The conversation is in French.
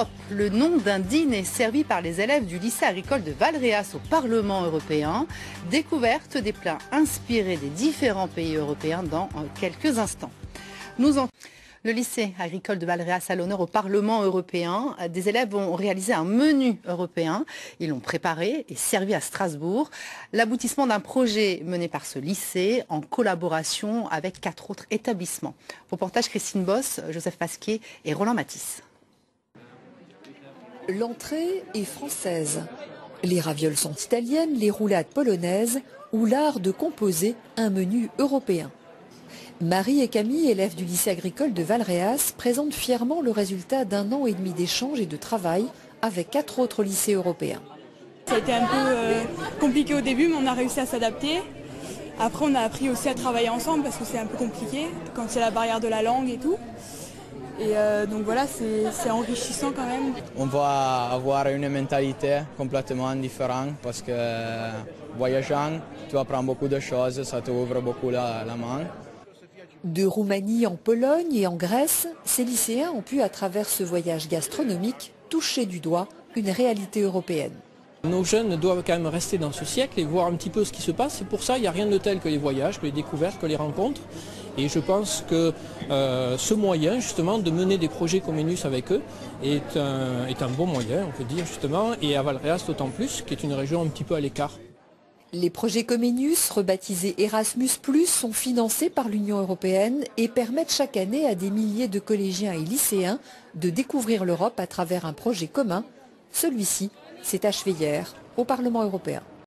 Europe, le nom d'un dîner servi par les élèves du lycée agricole de Valréas au Parlement européen. Découverte des plats inspirés des différents pays européens dans quelques instants. Le lycée agricole de Valréas à l'honneur au Parlement européen. Des élèves ont réalisé un menu européen. Ils l'ont préparé et servi à Strasbourg. L'aboutissement d'un projet mené par ce lycée en collaboration avec 4 autres établissements. Reportage Christine Boss, Joseph Pasquier et Roland Matisse. L'entrée est française. Les ravioles sont italiennes, les roulades polonaises ou l'art de composer un menu européen. Marie et Camille, élèves du lycée agricole de Valréas, présentent fièrement le résultat d'un an et demi d'échanges et de travail avec 4 autres lycées européens. Ça a été un peu compliqué au début, mais on a réussi à s'adapter. Après, on a appris aussi à travailler ensemble parce que c'est un peu compliqué quand c'est la barrière de la langue et tout. Et donc voilà, c'est enrichissant quand même. On va avoir une mentalité complètement différente parce que voyageant, tu apprends beaucoup de choses, ça t'ouvre beaucoup la main. De Roumanie en Pologne et en Grèce, ces lycéens ont pu, à travers ce voyage gastronomique, toucher du doigt une réalité européenne. Nos jeunes doivent quand même rester dans ce siècle et voir un petit peu ce qui se passe. C'est pour ça qu'il n'y a rien de tel que les voyages, que les découvertes, que les rencontres. Et je pense que ce moyen, justement, de mener des projets Comenius avec eux est un bon moyen, on peut dire, justement, et à Valréas d'autant plus, qui est une région un petit peu à l'écart. Les projets Comenius, rebaptisés Erasmus+, sont financés par l'Union européenne et permettent chaque année à des milliers de collégiens et lycéens de découvrir l'Europe à travers un projet commun. Celui-ci s'est achevé hier au Parlement européen.